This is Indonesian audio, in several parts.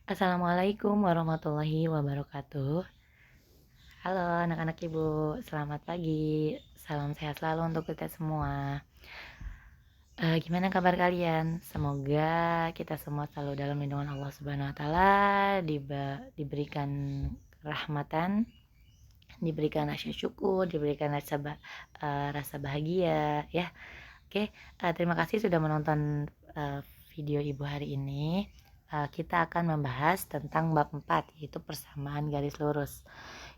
Assalamualaikum warahmatullahi wabarakatuh. Halo anak-anak ibu, selamat pagi. Salam sehat selalu untuk kita semua. Gimana kabar kalian? Semoga kita semua selalu dalam lindungan Allah Subhanahu Wa Taala, diberikan rahmatan, diberikan rasa syukur, diberikan rasa bahagia, ya. Oke, terima kasih sudah menonton video ibu hari ini. Kita akan membahas tentang bab 4, yaitu persamaan garis lurus.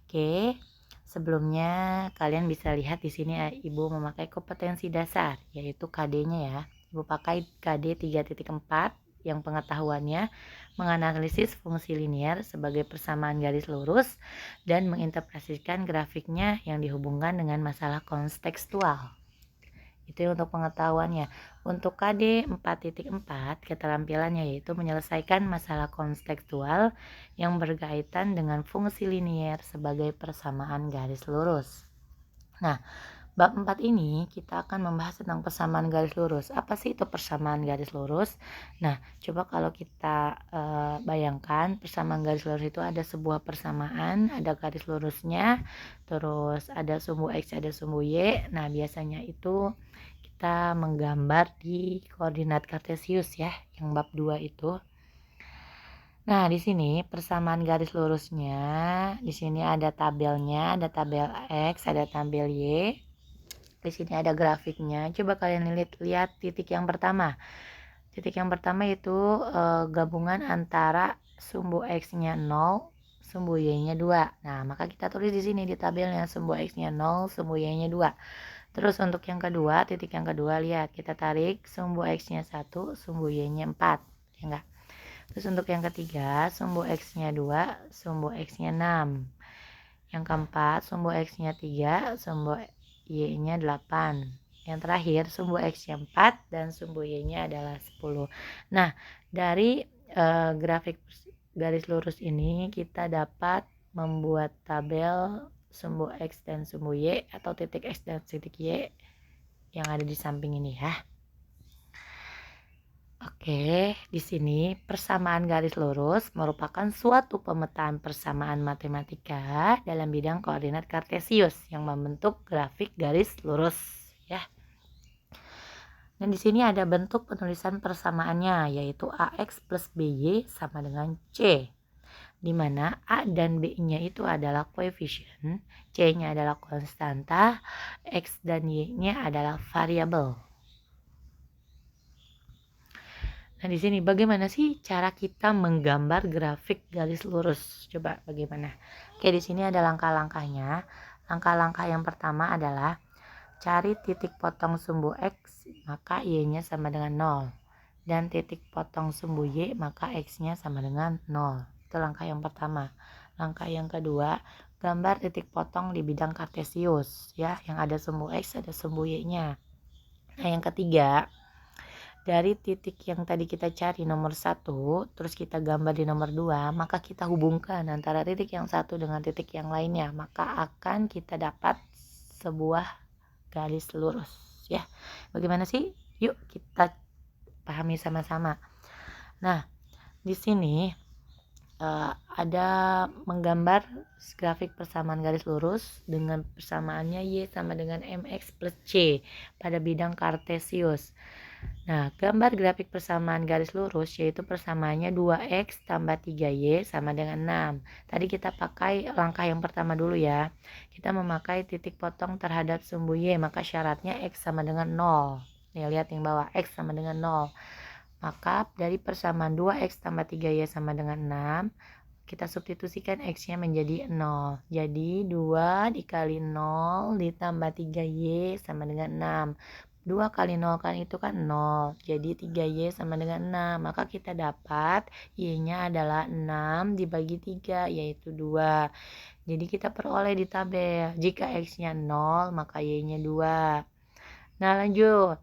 Oke, sebelumnya kalian bisa lihat di sini ibu memakai kompetensi dasar, yaitu KD-nya ya. Ibu pakai KD 3.4 yang pengetahuannya menganalisis fungsi linier sebagai persamaan garis lurus dan menginterpretasikan grafiknya yang dihubungkan dengan masalah kontekstual. Itu untuk pengetahuannya. Untuk KD 4.4 keterampilannya yaitu menyelesaikan masalah kontekstual yang berkaitan dengan fungsi linier sebagai persamaan garis lurus. Nah, bab 4 ini kita akan membahas tentang persamaan garis lurus. Apa sih itu persamaan garis lurus? Nah, coba kalau kita bayangkan persamaan garis lurus itu ada sebuah persamaan, ada garis lurusnya, terus ada sumbu X, ada sumbu Y. Nah, biasanya itu kita menggambar di koordinat kartesius ya, yang bab 2 itu. Nah, di sini persamaan garis lurusnya, di sini ada tabelnya, ada tabel X, ada tabel Y. Di sini ada grafiknya. Coba kalian lihat titik yang pertama. Titik yang pertama itu gabungan antara sumbu X-nya 0, sumbu Y-nya 2. Nah, maka kita tulis di sini di tabelnya sumbu X-nya 0, sumbu Y-nya 2. Terus untuk yang kedua, titik yang kedua, lihat kita tarik sumbu X-nya 1, sumbu Y-nya 4. Ya enggak? Terus untuk yang ketiga, sumbu X-nya 2, sumbu X-nya 6. Yang keempat, sumbu X-nya 3, sumbu Y-nya 8. Yang terakhir, sumbu X-nya 4 dan sumbu Y-nya adalah 10. Nah, dari grafik garis lurus ini kita dapat membuat tabel sumbu X dan sumbu Y atau titik X dan titik Y yang ada di samping ini ya. Oke, di sini persamaan garis lurus merupakan suatu pemetaan persamaan matematika dalam bidang koordinat kartesius yang membentuk grafik garis lurus ya. Dan di sini ada bentuk penulisan persamaannya yaitu AX plus BY sama dengan C, di mana A dan B-nya itu adalah koefisien, C-nya adalah konstanta, X dan Y-nya adalah variabel. Nah, di sini bagaimana sih cara kita menggambar grafik garis lurus? Coba bagaimana? Oke, di sini ada langkah-langkahnya. Langkah-langkah yang pertama adalah cari titik potong sumbu X, maka Y-nya sama dengan 0. Dan titik potong sumbu Y, maka X-nya sama dengan 0. Itu langkah yang pertama. Langkah yang kedua, gambar titik potong di bidang kartesius ya, yang ada sumbu X, ada sumbu Y-nya. Nah, yang ketiga, dari titik yang tadi kita cari nomor 1, terus kita gambar di nomor 2, maka kita hubungkan antara titik yang satu dengan titik yang lainnya, maka akan kita dapat sebuah garis lurus ya. Bagaimana sih? Yuk kita pahami sama-sama. Nah, di sini ada menggambar grafik persamaan garis lurus dengan persamaannya Y sama dengan MX plus C pada bidang kartesius. Nah, gambar grafik persamaan garis lurus yaitu persamaannya 2X tambah 3Y sama dengan 6. Tadi kita pakai langkah yang pertama dulu ya. Kita memakai titik potong terhadap sumbu Y, maka syaratnya X sama dengan 0. Nih, lihat yang bawah, X sama dengan 0. Maka dari persamaan 2X tambah 3Y sama dengan 6, kita substitusikan X-nya menjadi 0. Jadi 2 dikali 0 ditambah 3Y sama dengan 6. 2 kali 0 kan itu kan 0. Jadi 3Y sama dengan 6. Maka kita dapat Y-nya adalah 6 dibagi 3 yaitu 2. Jadi kita peroleh di tabel. Jika X-nya 0 maka Y-nya 2. Nah, lanjut.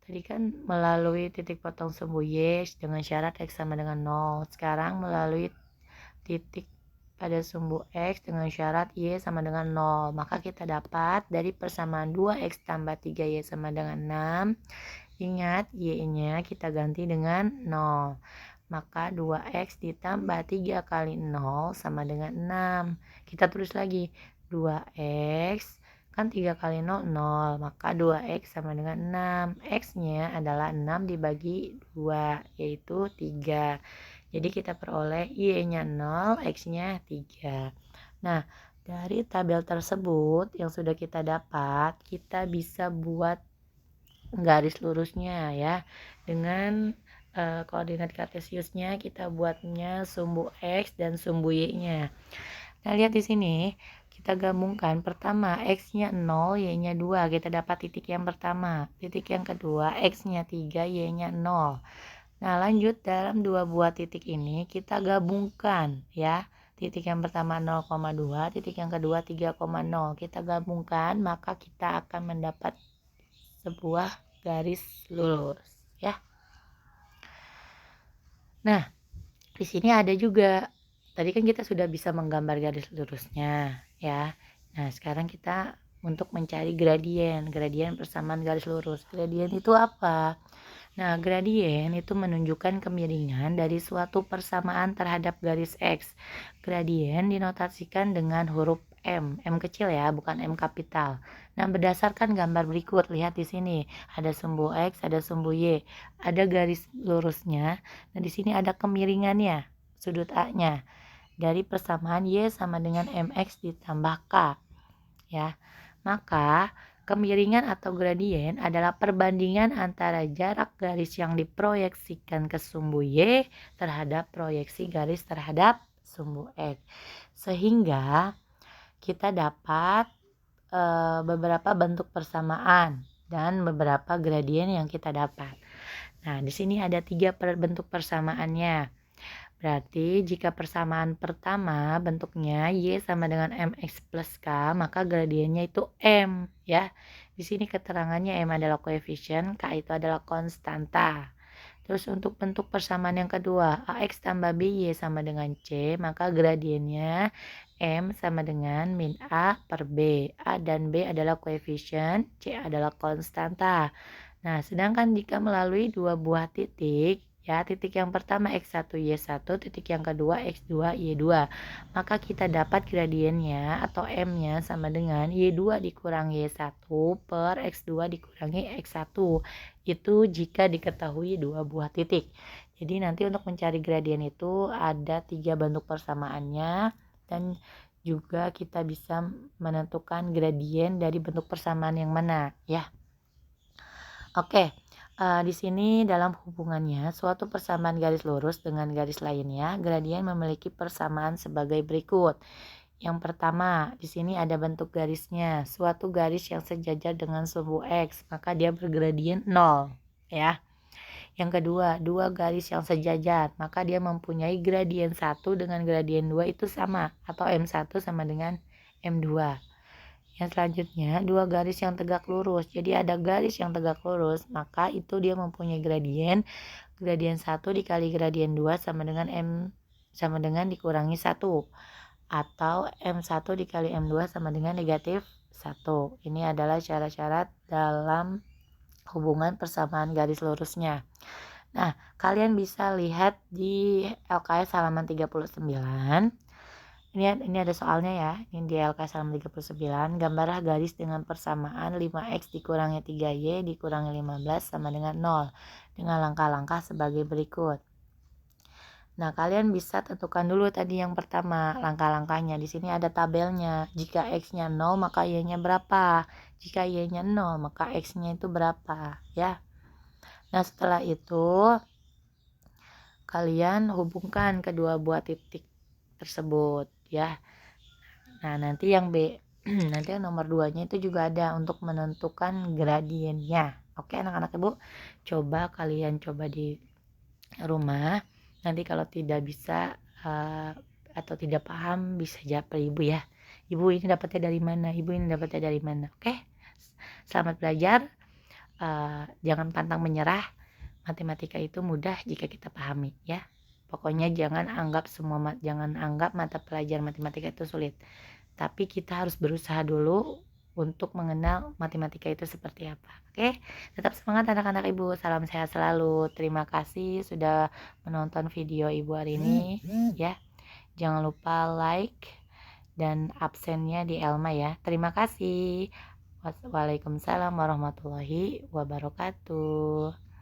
Tadi kan melalui titik potong sumbu Y dengan syarat X sama dengan 0. Sekarang melalui titik pada sumbu X dengan syarat Y sama dengan 0. Maka kita dapat dari persamaan 2X tambah 3Y sama dengan 6. Ingat Y-nya kita ganti dengan 0. maka 2x ditambah 3 kali 0 sama dengan 6. Kita tulis lagi 2x, kan 3 kali 0, 0, maka 2x sama dengan 6. X-nya adalah 6 dibagi 2, yaitu 3. Jadi kita peroleh Y-nya 0, X-nya 3. Nah, dari tabel tersebut yang sudah kita dapat, kita bisa buat garis lurusnya ya. Dengan koordinat kartesiusnya kita buatnya sumbu X dan sumbu Y-nya. Nah, lihat di sini, kita gabungkan. Pertama, X-nya 0, Y-nya 2. Kita dapat titik yang pertama. Titik yang kedua, X-nya 3, Y-nya 0. Nah, lanjut dalam dua buah titik ini kita gabungkan ya. Titik yang pertama 0,2, titik yang kedua 3,0. Kita gabungkan, maka kita akan mendapat sebuah garis lurus ya. Nah, di sini ada juga. Tadi kan kita sudah bisa menggambar garis lurusnya ya. Nah, sekarang kita untuk mencari gradien persamaan garis lurus. Gradien itu apa? Nah, gradien itu menunjukkan kemiringan dari suatu persamaan terhadap garis X. Gradien dinotasikan dengan huruf M kecil ya, bukan M kapital. Nah, berdasarkan gambar berikut, lihat di sini, ada sumbu X, ada sumbu Y, ada garis lurusnya. Nah, di sini ada kemiringannya, sudut A-nya. Dari persamaan Y sama dengan MX ditambah K. Ya. Maka kemiringan atau gradien adalah perbandingan antara jarak garis yang diproyeksikan ke sumbu Y terhadap proyeksi garis terhadap sumbu X. Sehingga kita dapat beberapa bentuk persamaan dan beberapa gradien yang kita dapat. Nah, di sini ada 3 bentuk persamaannya. Berarti jika persamaan pertama bentuknya Y sama dengan MX plus K, maka gradiennya itu M ya. Di sini keterangannya M adalah koefisien, K itu adalah konstanta. Terus untuk bentuk persamaan yang kedua, AX tambah BY sama dengan C, maka gradiennya M sama dengan min A per B. A dan B adalah koefisien, C adalah konstanta. Nah, sedangkan jika melalui dua buah titik, ya, titik yang pertama X1, Y1, titik yang kedua X2, Y2, maka kita dapat gradiennya atau M-nya sama dengan Y2 dikurangi Y1 per X2 dikurangi X1. Itu jika diketahui dua buah titik. Jadi nanti untuk mencari gradien itu ada 3 bentuk persamaannya, dan juga kita bisa menentukan gradien dari bentuk persamaan yang mana ya. Oke, di sini dalam hubungannya suatu persamaan garis lurus dengan garis lainnya, gradien memiliki persamaan sebagai berikut. Yang pertama, di sini ada bentuk garisnya, suatu garis yang sejajar dengan sumbu X, maka dia bergradien 0 ya. Yang kedua, dua garis yang sejajar, maka dia mempunyai gradien 1 dengan gradien 2 itu sama, atau M1 sama dengan M2. Yang selanjutnya, dua garis yang tegak lurus. Jadi ada garis yang tegak lurus, maka itu dia mempunyai gradien 1 dikali gradien 2 sama dengan M sama dengan dikurangi 1, atau M1 dikali M2 sama dengan negatif 1. Ini adalah syarat-syarat dalam hubungan persamaan garis lurusnya. Nah, kalian bisa lihat di LKS halaman 39. Ini ada soalnya ya. Ini di LKS halaman 39. Gambarlah garis dengan persamaan 5x dikurangi 3y dikurangi 15 sama dengan 0 dengan langkah-langkah sebagai berikut. Nah, kalian bisa tentukan dulu tadi yang pertama langkah-langkahnya. Di sini ada tabelnya. Jika x-nya 0 maka y-nya berapa? Jika y-nya 0 maka x-nya itu berapa ya. Nah, setelah itu kalian hubungkan kedua buah titik tersebut ya. Nah, nanti yang B nanti yang nomor 2-nya itu juga ada untuk menentukan gradiennya. Oke, anak-anak Ibu, kalian coba di rumah. Nanti kalau tidak bisa atau tidak paham bisa japri Ibu ya. Ibu ini dapatnya dari mana? Ibu ini dapatnya dari mana? Oke. Selamat belajar. Jangan pantang menyerah. Matematika itu mudah jika kita pahami ya. Pokoknya jangan anggap mata pelajaran matematika itu sulit. Tapi kita harus berusaha dulu untuk mengenal matematika itu seperti apa. Oke, tetap semangat anak-anak Ibu. Salam sehat selalu. Terima kasih sudah menonton video Ibu hari ini ya. Jangan lupa like dan absennya di Elma ya. Terima kasih. Waalaikumsalam warahmatullahi wabarakatuh.